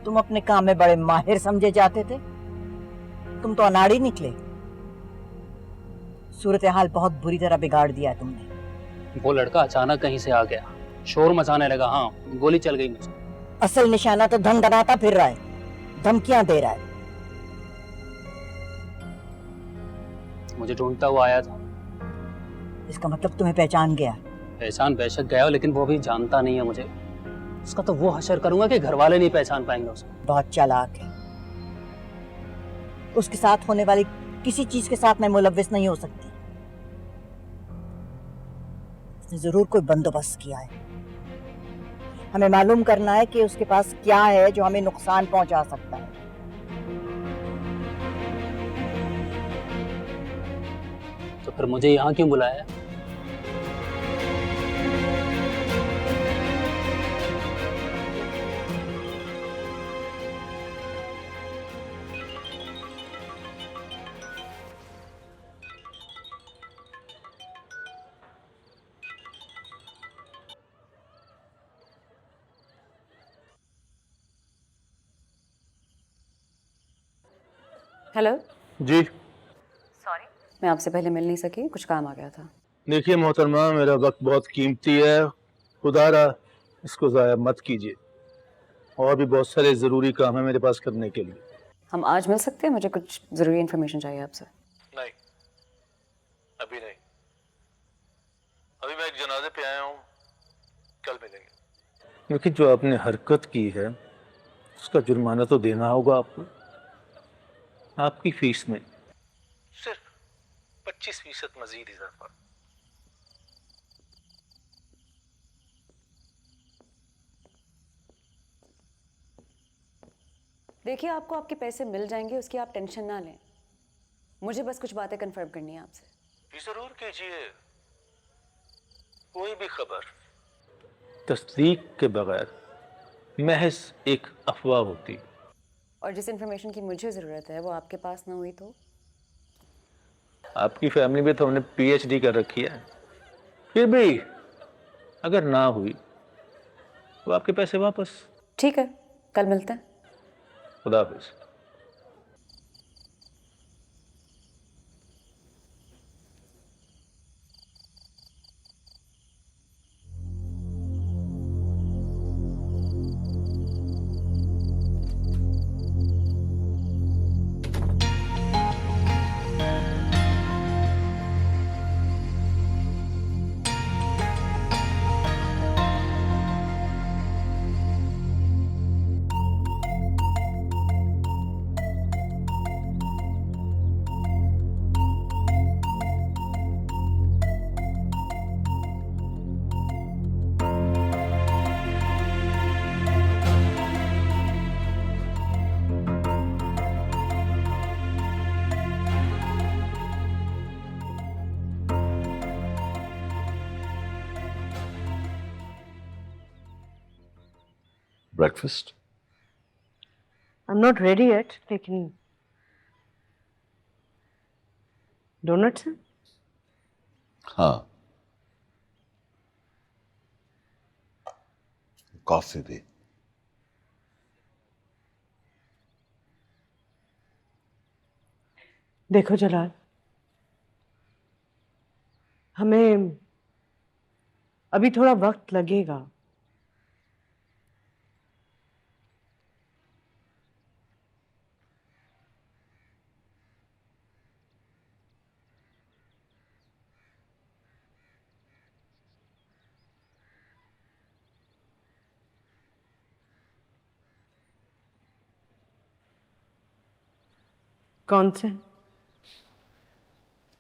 तुम अपने काम में बड़े माहिर समझे जाते थे, तुम तो अनाड़ी निकले। सूरत हाल बहुत बुरी तरह बिगाड़ दिया तुमने। वो लड़का अचानक कहीं से आ गया, शोर मचाने लगा। हाँ, गोली चल गई मुझे। असल निशाना तो धन बनाता फिर रहा है, धमकियां दे रहा है। मुझे ढूंढता हुआ आया था। इसका मतलब तुम्हें पहचान गया। पहचान बेशक गया, लेकिन वो भी जानता नहीं है मुझे। उसका तो वो हशर करूंगा कि घर वाले नहीं पहचान पाएंगे उसको। बहुत चालाक है। उसके साथ होने वाली किसी चीज के साथ मैं मुलव्विस नहीं हो सकती। उसने जरूर कोई बंदोबस्त किया है। हमें मालूम करना है कि उसके पास क्या है जो हमें नुकसान पहुंचा सकता है। तो फिर मुझे यहाँ क्यों बुलाया? हेलो जी। सॉरी, मैं आपसे पहले मिल नहीं सकी, कुछ काम आ गया था। देखिए मोहतरमा, मेरा वक्त बहुत कीमती है, खुदारा इसको ज़ाया मत कीजिए। और भी बहुत सारे ज़रूरी काम है मेरे पास करने के लिए। हम आज मिल सकते हैं? मुझे कुछ ज़रूरी इन्फॉर्मेशन चाहिए आपसे। नहीं, अभी नहीं। अभी मैं एक जनाजे पे आया हूँ, कल मिलेंगे। क्योंकि जो आपने हरकत की है उसका जुर्माना तो देना होगा आपको। आपकी फीस में सिर्फ 25% मजीद इजाफा। देखिए, आपको आपके पैसे मिल जाएंगे, उसकी आप टेंशन ना लें। मुझे बस कुछ बातें कंफर्म करनी है आपसे। जी जरूर कीजिए। कोई भी खबर तस्दीक के बगैर महज एक अफवाह होती। और जिस इन्फॉर्मेशन की मुझे ज़रूरत है वो आपके पास ना हुई तो? आपकी फैमिली में तो हमने पीएचडी कर रखी है, फिर भी अगर ना हुई तो आपके पैसे वापस। ठीक है, कल मिलते हैं। खुदा हाफिज। Breakfast? I'm not ready yet, लेकिन डोनट्स हैं? हाँ, कॉफी भी। देखो जलाल, हमें अभी थोड़ा वक्त लगेगा। कौन से?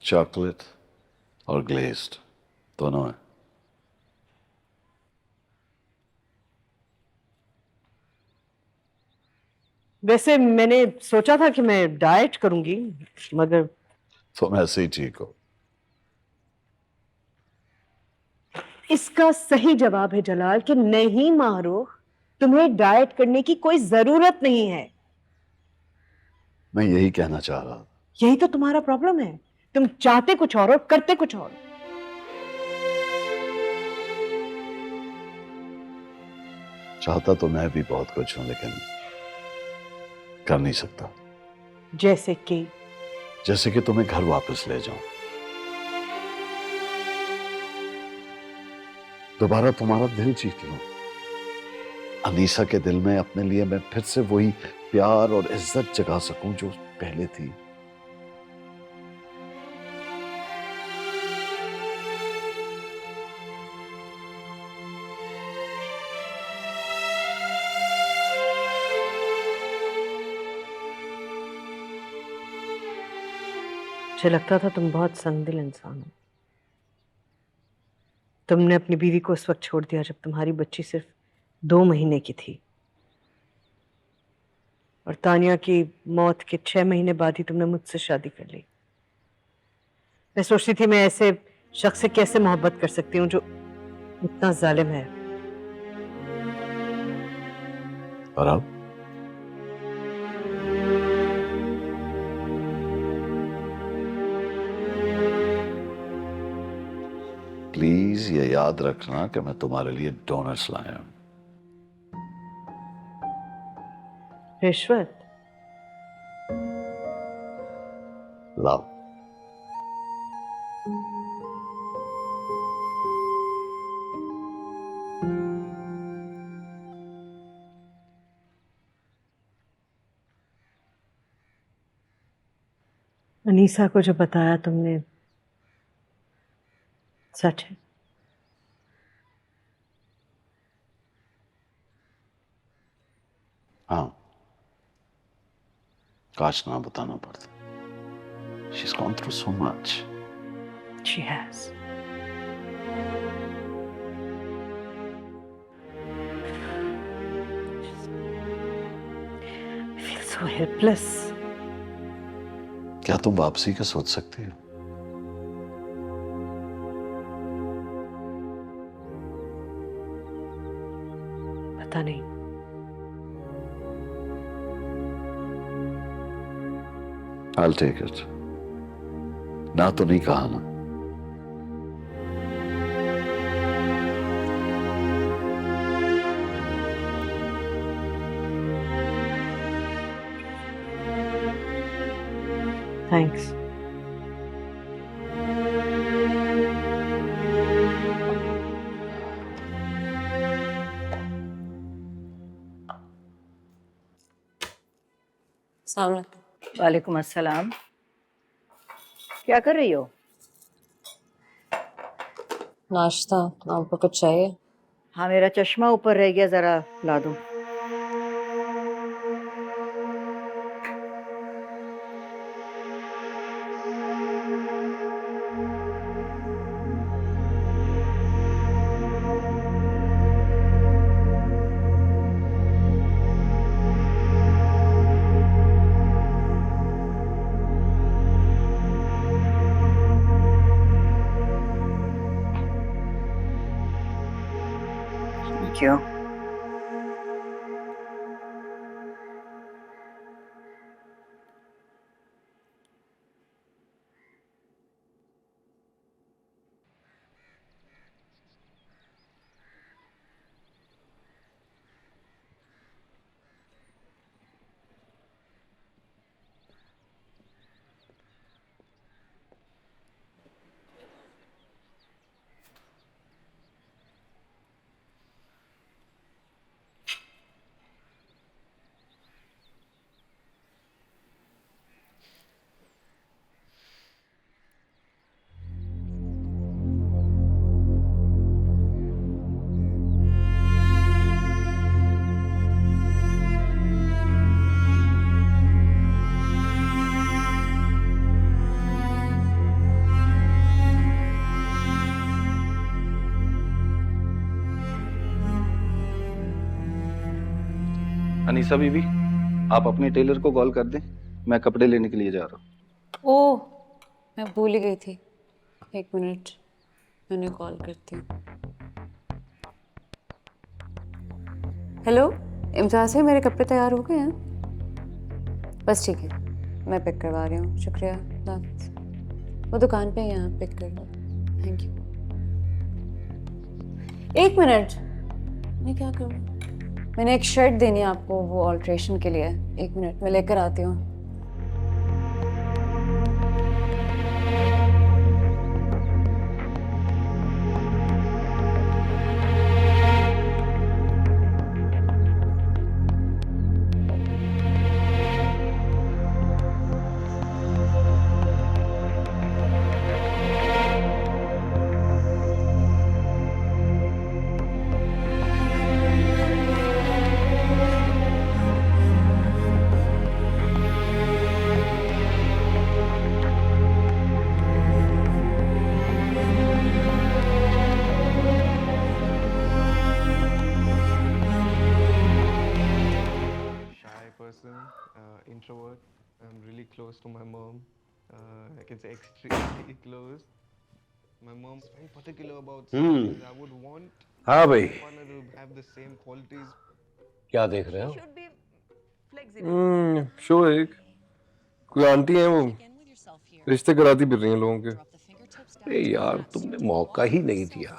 चॉकलेट और ग्लेज्ड दोनों है। वैसे मैंने सोचा था कि मैं डाइट करूंगी, मगर तुम ऐसे ही ठीक हो। इसका सही जवाब है जलाल कि नहीं मारूख, तुम्हें डाइट करने की कोई जरूरत नहीं है। मैं यही कहना चाह रहा था। यही तो तुम्हारा प्रॉब्लम है, तुम चाहते कुछ और करते कुछ और। चाहता तो मैं भी बहुत कुछ हूं, लेकिन कर नहीं सकता। जैसे कि तुम्हें घर वापस ले जाऊं, दोबारा तुम्हारा दिल जीत लूं, अनीसा के दिल में अपने लिए मैं फिर से वही प्यार और इज्जत जगा सकूं जो पहले थी। मुझे लगता था तुम बहुत संगदिल इंसान हो। तुमने अपनी बीवी को उस वक्त छोड़ दिया जब तुम्हारी बच्ची सिर्फ 2 महीने की थी, और तानिया की मौत के 6 महीने बाद ही तुमने मुझसे शादी कर ली। मैं सोचती थी मैं ऐसे शख्स से कैसे मोहब्बत कर सकती हूँ जो इतना जालिम है। और अब प्लीज ये याद रखना कि मैं तुम्हारे लिए डोनट्स लाया हूं। रिश्वत? लाओ। अनीसा को जो बताया तुमने सच है? हाँ, काश ना बताना पड़ता। She's gone through so much. She has. I feel so helpless. क्या तुम वापसी का सोच सकती हो? पता नहीं। I'll take it. ना तो नहीं कहा ना। Thanks. वालेकुम अस्सलाम। क्या कर रही हो? नाश्ता। आपको कुछ चाहिए? हाँ, मेरा चश्मा ऊपर रह गया, जरा ला दो। क्यों? अनीसा बीबी, आप अपने टेलर को कॉल कर दें, मैं कपड़े लेने के लिए जा रहा हूँ। ओह, मैं भूल ही गई थी। 1 मिनट, मैंने कॉल करती हूँ। हेलो इम्तियाज़ है, मेरे कपड़े तैयार हो गए हैं? बस ठीक है, मैं पिक करवा रही हूँ। शुक्रिया, वो दुकान पे यहाँ पिक कर लो। Thank you. 1 मिनट, मैं क्या करूँ? मैंने एक शर्ट देनी है आपको वो ऑल्ट्रेशन के लिए। 1 मिनट मैं लेकर आती हूँ। Introvert. I'm really close to my mom. I can say extremely close. My mom's very particular about things. I would want हाँ भाई, my partner to have the same qualities. क्या देख रहे हो? शो है एक, कोई आंटी है वो रिश्ते कराती फिर रही हैं लोगों के। अरे यार, तुमने मौका ही नहीं दिया,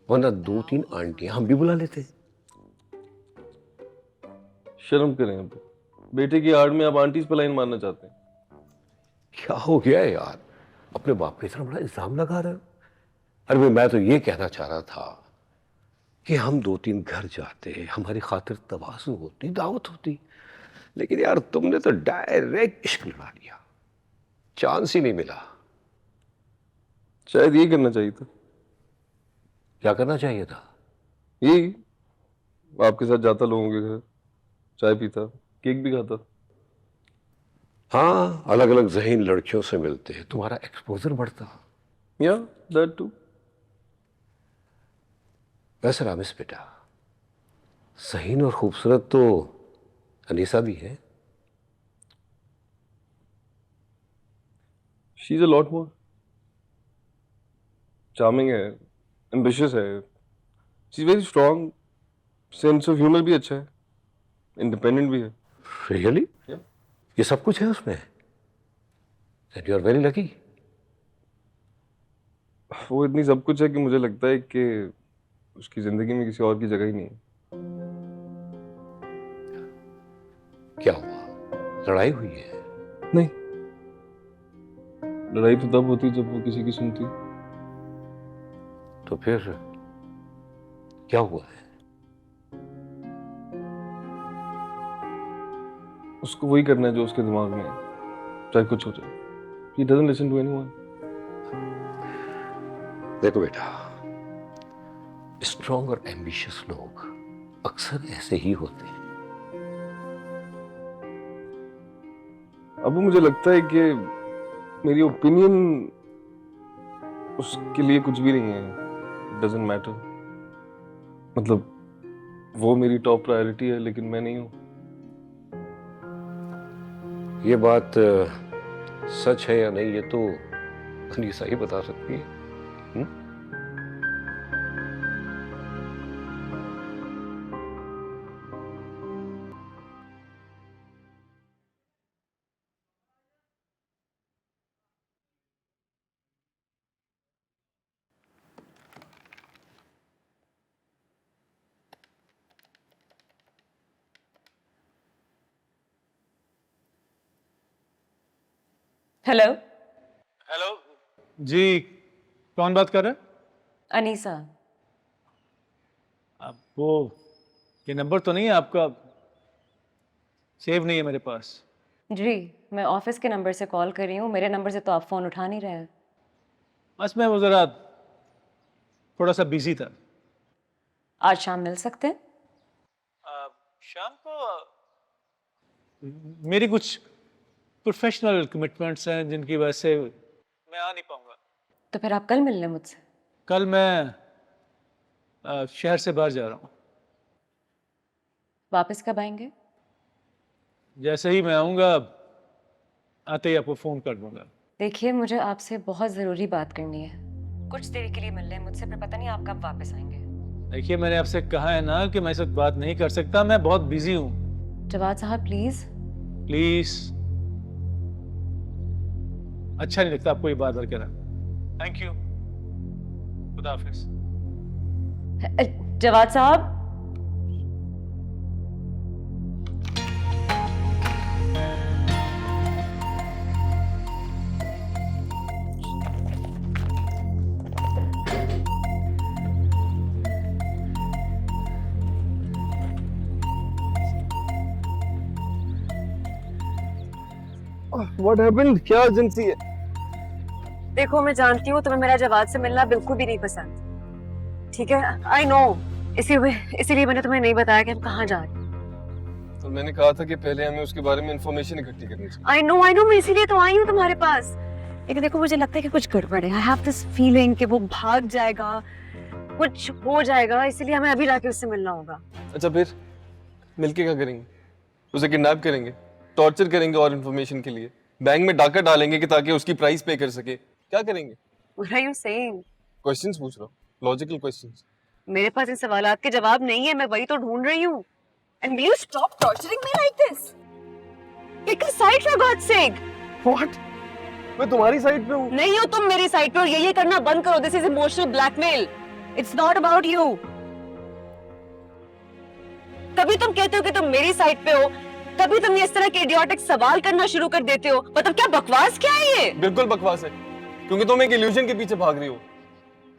वरना 2-3 आंटियां हम भी बुला लेते। शर्म करें अब, बेटे की आड़ में आप आंटीज पे लाइन मारना चाहते हैं? क्या हो गया है यार, अपने बाप पे इतना बड़ा इल्जाम लगा रहे हो? अरे भाई, मैं तो ये कहना चाह रहा था कि हम 2-3 घर जाते, हमारी खातिर तवाज़ुन होती, दावत होती, लेकिन यार तुमने तो डायरेक्ट इश्क लड़ा लिया, चांस ही नहीं मिला। शायद ये करना चाहिए था। क्या करना चाहिए था? यही, आपके साथ जाता लोगों के घर, चाय पीता, केक भी खाता। हाँ, अलग अलग ज़हीन लड़कियों से मिलते हैं, तुम्हारा एक्सपोजर बढ़ता। या दैट टू। वैसे रामिस बेटा, ज़हीन और खूबसूरत तो अनीसा भी है। She is a lot more. Charming है, एम्बिशियस है, she is very strong, sense of humour भी अच्छा है, इंडिपेंडेंट भी है। रियली? ये सब कुछ है उसमें? You are very lucky. वो इतनी सब कुछ है कि मुझे लगता है कि उसकी जिंदगी में किसी और की जगह ही नहीं है। क्या हुआ, लड़ाई हुई है? नहीं, लड़ाई तो तब होती जब वो किसी की सुनती। तो फिर क्या हुआ है? उसको वही करना है जो उसके दिमाग में है, चाहे कुछ हो जाए। He doesn't listen to anyone. देखो बेटा, स्ट्रॉन्ग और एम्बिशियस लोग अक्सर ऐसे ही होते हैं। अब मुझे लगता है कि मेरी ओपिनियन उसके लिए कुछ भी नहीं है, डजंट मैटर। मतलब वो मेरी टॉप प्रायोरिटी है, लेकिन मैं नहीं हूँ। ये बात सच है या नहीं, ये तो अनीसा ही बता सकती है। हेलो। हेलो जी, कौन बात कर रहा है? अनीसा। अब वो ये नंबर तो नहीं है आपका, सेव नहीं है मेरे पास। जी, मैं ऑफिस के नंबर से कॉल कर रही हूँ, मेरे नंबर से तो आप फ़ोन उठा नहीं रहे हैं। बस मैं वो ज़रा थोड़ा सा बिजी था। आज शाम मिल सकते हैं? शाम को मेरी कुछ प्रोफेशनल कमिटमेंट्स हैं जिनकी वजह से मैं आ नहीं पाऊंगा। तो फिर आप कल मिल लें मुझसे। कल मैं शहर से बाहर जा रहा हूँ। वापस कब आएंगे? जैसे ही मैं आऊँगा, आते ही आपको फ़ोन कर दूंगा। देखिए, मुझे आपसे बहुत ज़रूरी बात करनी है, कुछ देर के लिए मिल लें मुझसे, फिर पता नहीं आप कब वापस आएंगे। देखिए, मैंने आपसे कहा है ना कि मैं इस वक्त बात नहीं कर सकता, मैं बहुत बिजी हूँ। जवाद साहब प्लीज़। प्लीज, अच्छा नहीं लगता आपको ये बार बार कहना। थैंक यू, खुदा हाफिज। जवाद साहब। What happened? क्या urgency है? देखो मैं जानती हूँ तुम्हें मेरा जवाब से मिलना बिल्कुल भी नहीं पसंद, ठीक है? आई नो, इसीलिए मैंने तुम्हें नहीं बताया कि हम कहाँ जा रहे हैं। तो मैंने कहा था कि पहले हमें उसके बारे में इंफॉर्मेशन इकट्ठी करनी चाहिए। आई नो, मैं इसीलिए तो आई हूँ तुम्हारे पास। लेकिन देखो मुझे लगता है कि कुछ गड़बड़ है। आई हैव दिस फीलिंग कि वो भाग जाएगा, कुछ हो जाएगा, इसीलिए हमें अभी जाके उससे मिलना होगा। अच्छा फिर मिलके क्या करेंगे? उसे किडनैप करेंगे, टॉर्चर करेंगे और इंफॉर्मेशन के लिए, बैंक में डाका डालेंगे कि ताकि उसकी प्राइस पे कर सके। क्या करेंगे? What are you saying? Questions पूछ रहा हूँ, लॉजिकल क्वेश्चंस। मेरे पास इन सवालात के जवाब नहीं है, मैं वही तो ढूंढ रही हूँ। And will you stop torturing me like this? Pick a side for God's sake. What? मैं तुम्हारी साइड पे हूँ। नहीं हो तुम मेरी साइड पे और ये करना बंद करो। This is emotional blackmail. It's not about you. कभी तुम कहते हो कि तुम मेरी साइड पे हो, कभी तुम इस तरह के इडियोटिक सवाल करना शुरू कर देते हो। मतलब क्या बकवास क्या है ये? बिल्कुल बकवास है, क्योंकि तुम एक इल्यूजन के पीछे भाग रही हो।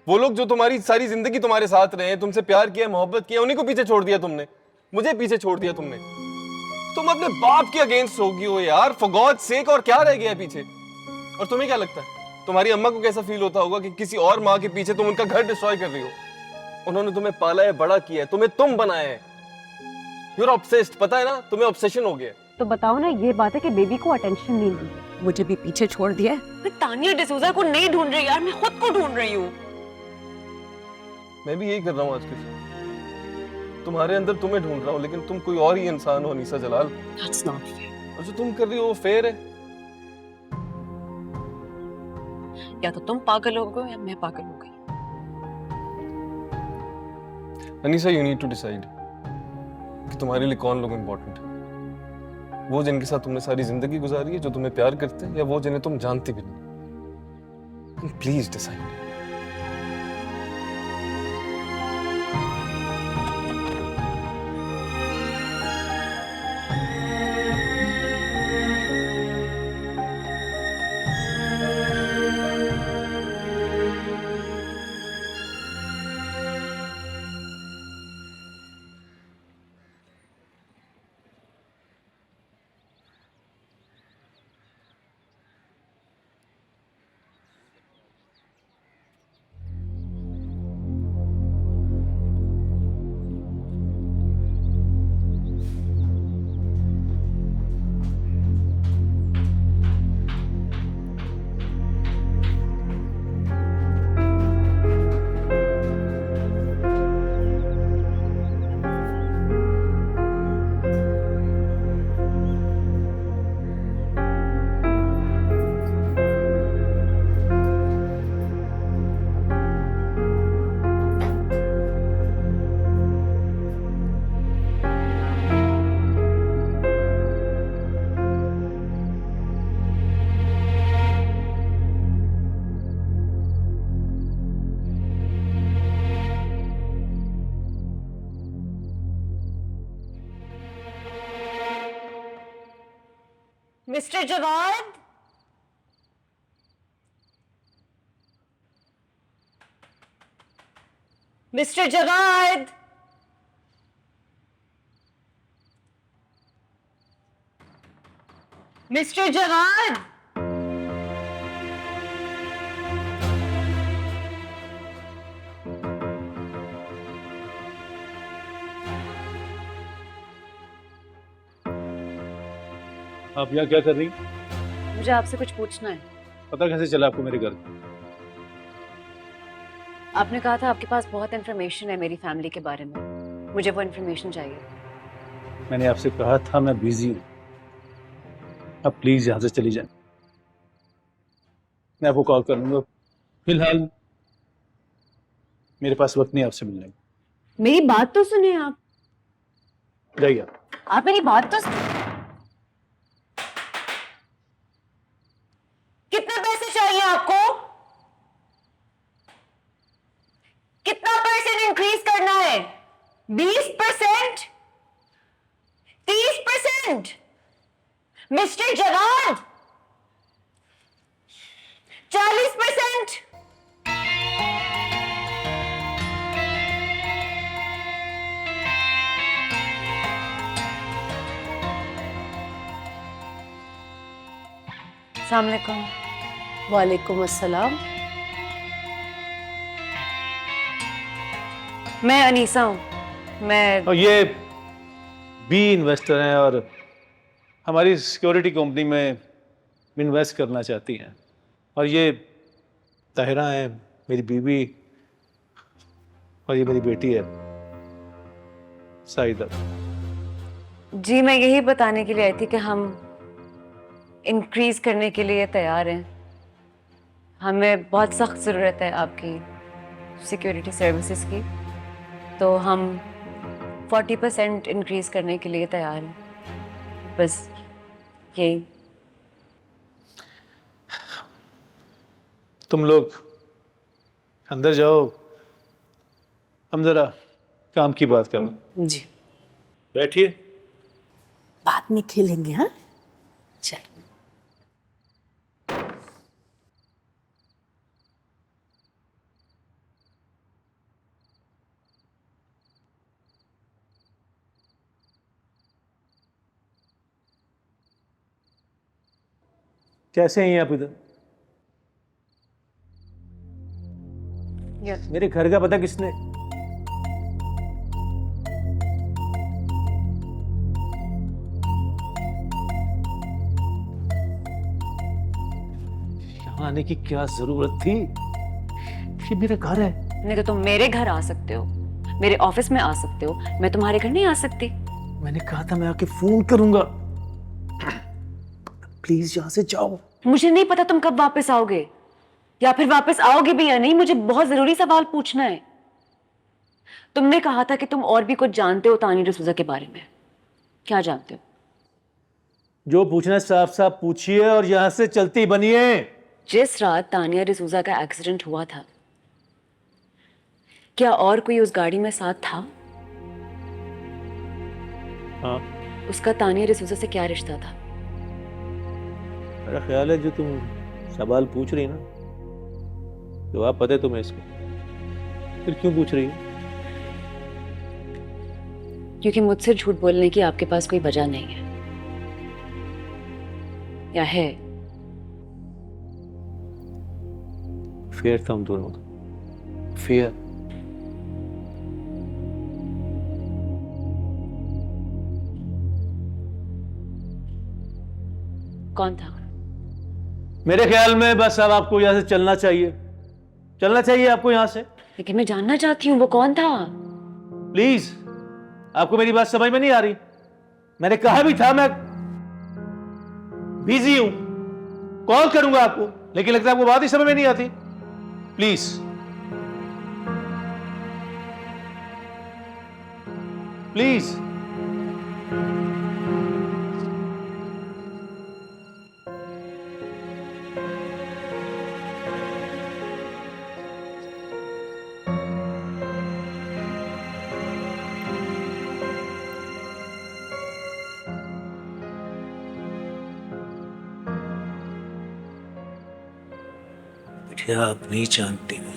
वो लोग जो तुम्हारी सारी जिंदगी तुम्हारे साथ रहे, तुमसे प्यार किया, मोहब्बत किया, उन्हीं को पीछे छोड़ दिया तुमने। मुझे पीछे छोड़ दिया तुमने। तुम अपने बाप के अगेंस्ट हो गई हो यार, फॉर गॉड्स सेक। और क्या रह गया पीछे? और तुम्हें क्या लगता है तुम्हारी अम्मा को कैसा फील होता होगा कि किसी और माँ के पीछे तुम उनका घर डिस्ट्रॉय कर रही हो? उन्होंने तुम्हें पाला है, बड़ा किया है, तुम्हें तुम बनाया है। यू आर ऑब्सेस्ड, पता है ना? तुम्हें ऑब्सेशन हो गया। तो बताओ ना, ये बात है कि बेबी को अटेंशन नहीं मिली, मुझे भी पीछे छोड़ दिया है। मैं तानिया डिसूजा को नहीं ढूंढ रही यार, मैं खुद को ढूंढ रही हूँ। मैं भी यही कर रहा हूँ आजकल, तुम्हारे अंदर तुम्हें ढूंढ रहा हूँ, लेकिन तुम कोई और ही इंसान हो अनीसा जलाल। That's not fair. और जो तुम कर रही हो वो फेयर है। या तो तुम पागल हो गए या मैं पागल हो गई। Anisa, you need to decide कि तुम्हारे लिए कौन लोग इंपॉर्टेंट है। वो जिनके साथ तुमने सारी जिंदगी गुजारी है, जो तुम्हें प्यार करते हैं, या वो जिन्हें तुम जानती भी नहीं। Please decide. Mister Jawad, mister Jawad, mister Jawad. आप यहाँ क्या कर रही हैं? मुझे आपसे कुछ पूछना है। पता कैसे चला आपको मेरे घर? आपने कहा था आपके पास बहुत इंफॉर्मेशन है मेरी फैमिली के बारे में, मुझे वो इंफॉर्मेशन चाहिए। मैंने आपसे कहा था मैं बिजी हूँ, अब प्लीज यहाँ से चली जाए। मैं आपको कॉल कर लूंगा, फिलहाल मेरे पास वक्त नहीं आपसे मिलने का। मेरी बात तो सुने आप। जाइए आप मेरी बात तो कितने पैसे चाहिए आपको? कितना परसेंट इंक्रीज करना है? 20%? 30%? मिस्टर जवाद, 40%? अस्सलाम वालेकुम। वालेकुम अस्सलाम। मैं अनीसा हूँ। मैं और ये बी इन्वेस्टर हैं और हमारी सिक्योरिटी कंपनी में इन्वेस्ट करना चाहती हैं। और ये ताहिरा है, मेरी बीवी, और ये मेरी बेटी है साइदा। जी, मैं यही बताने के लिए आई थी कि हम इंक्रीज करने के लिए तैयार हैं। हमें बहुत सख्त ज़रूरत है आपकी सिक्योरिटी सर्विसेज की, तो हम 40% इंक्रीज करने के लिए तैयार हैं। बस यही। तुम लोग अंदर जाओ, हम जरा काम की बात करें। जी बैठिए। बाद में खेलेंगे। हाँ चल। कैसे हैं आप इधर? मेरे घर का पता किसने? यहाँ आने की क्या जरूरत थी? ये मेरा घर है। नहीं तो तुम मेरे घर आ सकते हो, मेरे ऑफिस में आ सकते हो, मैं तुम्हारे घर नहीं आ सकती। मैंने कहा था मैं आके फोन करूंगा। प्लीज यहाँ से जाओ। मुझे नहीं पता तुम कब वापस आओगे, या फिर वापस आओगे भी या नहीं। मुझे बहुत जरूरी सवाल पूछना है। तुमने कहा था कि तुम और भी कुछ जानते हो तानिया डिसूजा के बारे में। क्या जानते हो? जो पूछना है साफ साफ पूछिए और यहाँ से चलती बनिए। जिस रात तानिया डिसूजा का एक्सीडेंट हुआ था, क्या और कोई उस गाड़ी में साथ था? हाँ। उसका तानिया डिसूजा से क्या रिश्ता था? मेरा ख्याल है जो तुम सवाल पूछ रही ना, जवाब पता है तुम्हें इसको, फिर क्यों पूछ रही हो? क्योंकि मुझसे झूठ बोलने की आपके पास कोई वजह नहीं है, या है? फेयर था हम दोनों का। फेयर। कौन था? मेरे ख्याल में बस अब आपको यहाँ से चलना चाहिए। चलना चाहिए आपको यहाँ से। लेकिन मैं जानना चाहती हूँ वो कौन था। प्लीज, आपको मेरी बात समझ में नहीं आ रही? मैंने कहा भी था मैं बिजी हूं, कॉल करूंगा आपको, लेकिन लगता है आपको बात ही समझ में नहीं आती। Please please. क्या आप नहीं जानती हो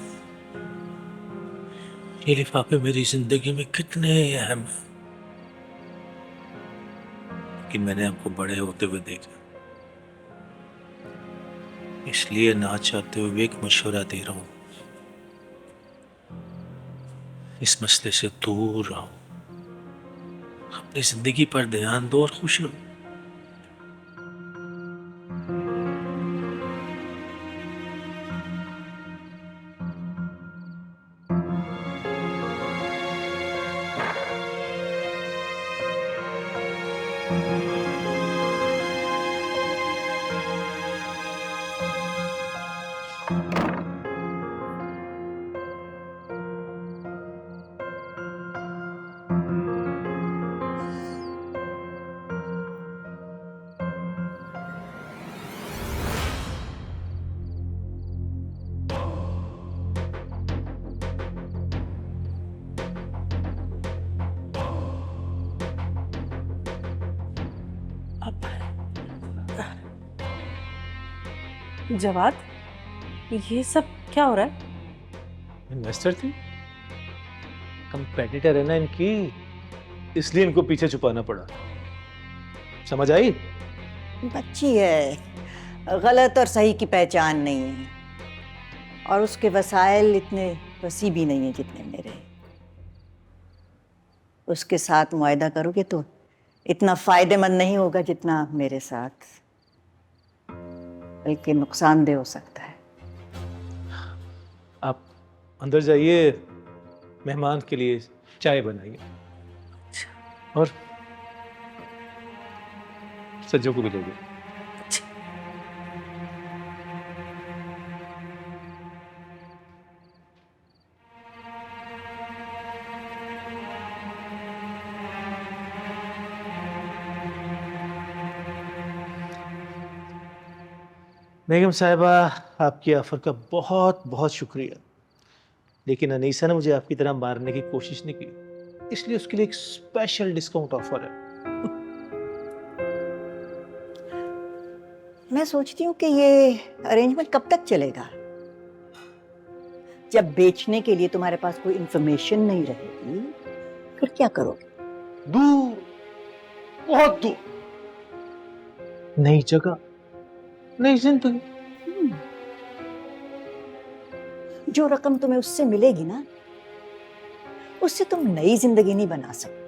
ये लिफाफे मेरी जिंदगी में कितने अहम हैं, कि मैंने आपको बड़े होते हुए देखा, इसलिए ना चाहते हुए एक मशवरा दे रहा हूं, इस मसले से दूर रहो, अपनी जिंदगी पर ध्यान दो और खुश रहो। जवाद, ये सब क्या हो रहा है? इन्वेस्टर थी, कंपेटिटर है ना इनकी, इसलिए इनको पीछे छुपाना पड़ा। समझ आई? बच्ची है, गलत और सही की पहचान नहीं है, और उसके वसाइल इतने वसी भी नहीं है जितने मेरे। उसके साथ मुआयदा करोगे तो इतना फायदेमंद नहीं होगा जितना मेरे साथ, बल्कि नुकसानदेह हो सकता है। आप अंदर जाइए, मेहमान के लिए चाय बनाइए और सज्जों को भी ले जाइए। बेगम साहिबा, आपकी ऑफर का बहुत बहुत शुक्रिया, लेकिन अनीसा ने मुझे आपकी तरह मारने की कोशिश नहीं की, इसलिए उसके लिए एक स्पेशल डिस्काउंट ऑफर है। मैं सोचती हूँ कि ये अरेंजमेंट कब तक चलेगा? जब बेचने के लिए तुम्हारे पास कोई इंफॉर्मेशन नहीं रहेगी, फिर क्या करोगे? दूर, बहुत दूर, नई जगह, नई जिंदगी। जो रकम तुम्हें उससे मिलेगी ना, उससे तुम नई जिंदगी नहीं बना सकते,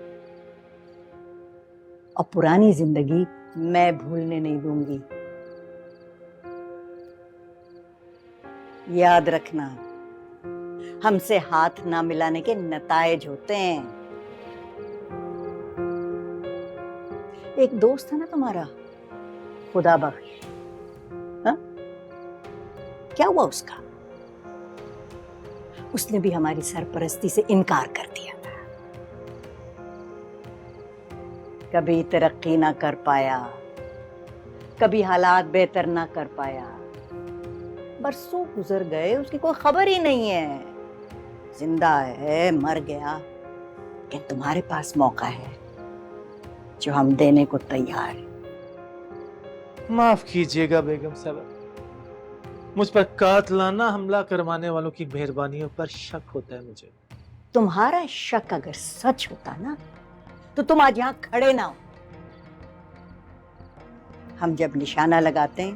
और पुरानी जिंदगी मैं भूलने नहीं दूंगी। याद रखना, हमसे हाथ ना मिलाने के नतायज होते हैं। एक दोस्त है ना तुम्हारा, खुदा बख्श, हाँ? क्या हुआ उसका? उसने भी हमारी सरपरस्ती से इनकार कर दिया था। कभी तरक्की ना कर पाया, कभी हालात बेहतर ना कर पाया, बरसों गुजर गए, उसकी कोई खबर ही नहीं है। जिंदा है, मर गया, कि तुम्हारे पास मौका है जो हम देने को तैयार हैं। माफ कीजिएगा बेगम साहब, मुझ पर कातलाना हमला करवाने वालों की मेहरबानियों पर शक होता है मुझे। तुम्हारा शक अगर सच होता ना, तो तुम आज यहां खड़े ना हो। हम जब निशाना लगाते हैं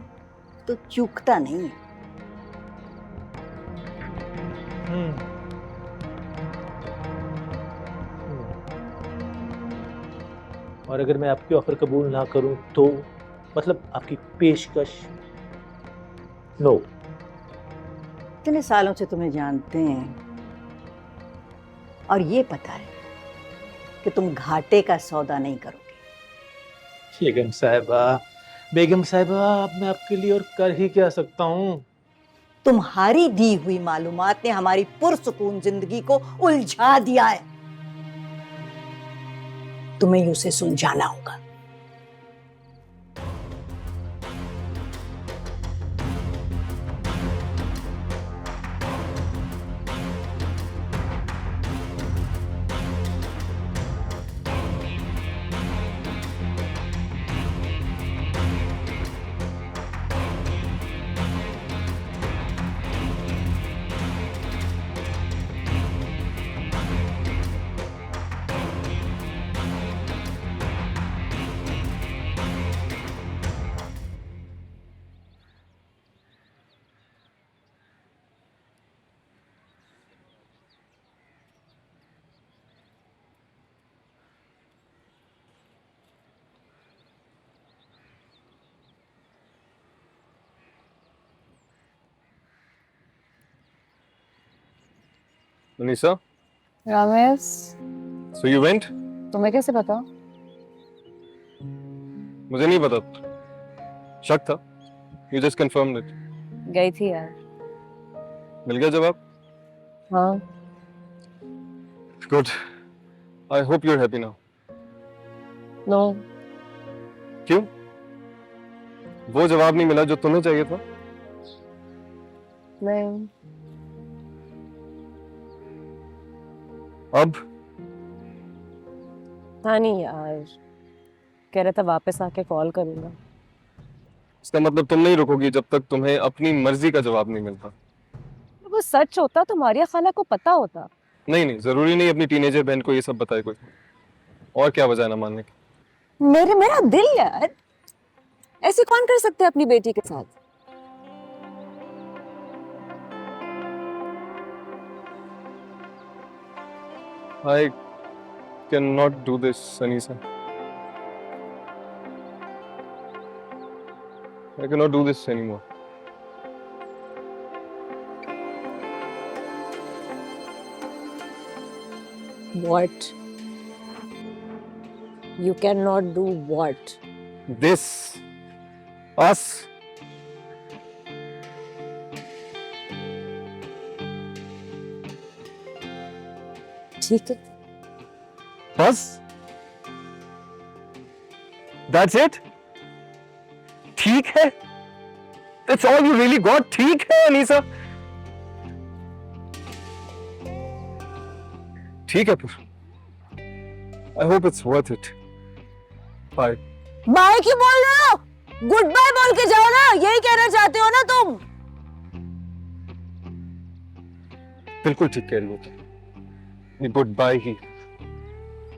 तो चूकता नहीं है। और अगर मैं आपकी ऑफर कबूल ना करूं तो, मतलब आपकी पेशकश? नो। इतने सालों से तुम्हें जानते हैं, और ये पता है कि तुम घाटे का सौदा नहीं करोगे। बेगम साहिबा, बेगम साहिबा, अब मैं आपके लिए और कर ही क्या सकता हूँ? तुम्हारी दी हुई मालूमात ने हमारी पुरसुकून जिंदगी को उलझा दिया है। तुम्हें ही उसे सुलझाना होगा। Anisa, Ramesh, so you went? तुम्हें कैसे पता? मुझे नहीं पता, शक था। You just confirmed it. गई थी यार। मिल गया जवाब? हाँ। Good. I hope you're happy now. No. क्यों? वो जवाब नहीं मिला जो तुम्हें चाहिए था? नहीं। अब? हाँ नहीं यार, कह रहा था वापस आके कॉल करूंगा। इसका मतलब तुम नहीं रुकोगी जब तक तुम्हें अपनी मर्जी का जवाब नहीं मिलता। वो सच होता तो मारिया खाला को पता होता। नहीं नहीं, जरूरी नहीं अपनी टीनेजर बहन को ये सब बताए कोई। और क्या वजह है ना मानने की? मेरा दिल यार, ऐसे कौन कर सकते हैं अपनी बेटी के साथ? I cannot do this, Anisa. I cannot do this anymore. What? You cannot do what? This. Us. ठीक है, बस? That's it? ठीक है? That's all you really got? ठीक है, अनीसा? ठीक है फिर. I hope it's worth it. Bye. Bye क्यों बोल रहे हो? गुड बाय बोल के जाओ ना, यही कहना चाहते हो ना तुम? बिल्कुल ठीक कह रही हो. गुड बाय ही.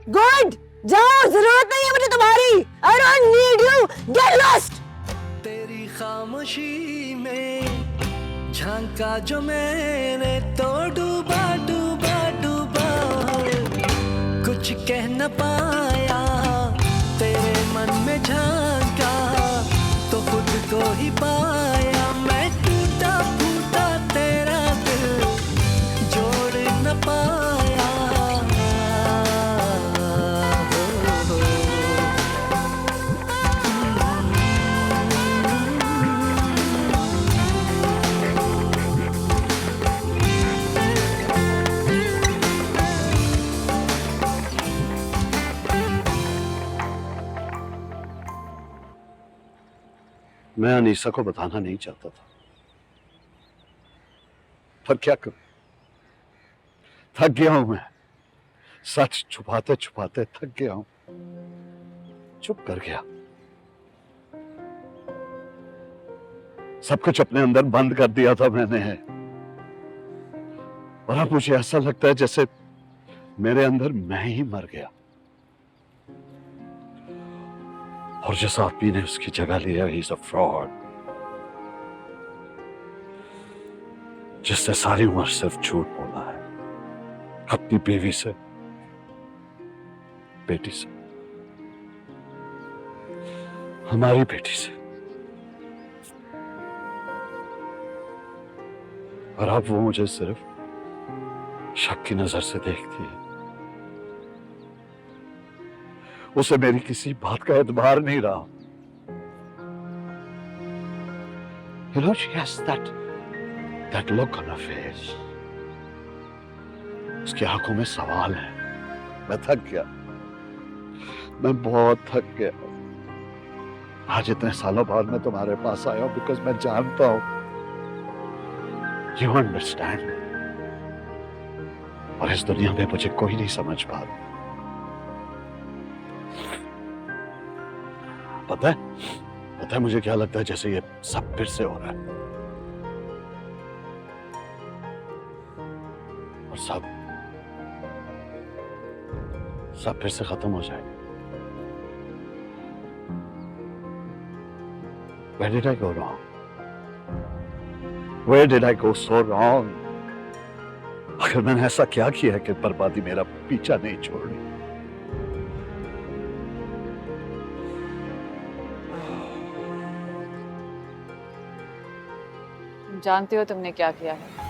गुड, जाओ, जरूरत नहीं है मुझे तुम्हारी. I don't need you. Get lost. तेरी खामोशी में झांका जो मैंने तो डूबा डूबा डूबा, कुछ कह न पाया. तेरे मन में झांका तो खुद को ही पाया. मैं टूटा फूटा तेरा दिल जोड़ न पाया. मैं अनीसा को बताना नहीं चाहता था, पर क्या करूं, थक गया हूं मैं. सच छुपाते छुपाते थक गया हूं. चुप कर गया. सब कुछ अपने अंदर बंद कर दिया था मैंने, और अब मुझे ऐसा लगता है जैसे मेरे अंदर मैं ही मर गया, और जिस आदमी ने उसकी जगह लिया, ही इज अ फ्रॉड. जिसने सारी उम्र सिर्फ झूठ बोला है, अपनी बीवी से, बेटी से, हमारी बेटी से. और अब वो मुझे सिर्फ शक की नजर से देखती है. उसे मेरी किसी बात का एतबार नहीं रहा. You know, she has that look on her face. उसकी आंखों में सवाल है. मैं थक गया, मैं बहुत थक गया. आज इतने सालों बाद मैं तुम्हारे पास आया हूं बिकॉज मैं जानता हूं you understand me. और इस दुनिया में मुझे कोई नहीं समझ पा रहा. पता है मुझे क्या लगता है, जैसे ये सब फिर से हो रहा है, और सब फिर से खत्म हो जाएगा. Where did I go wrong? Where did I go so wrong? अगर मैंने ऐसा क्या किया है कि बर्बादी मेरा पीछा नहीं छोड़ रही. जानते हो तुमने क्या किया है?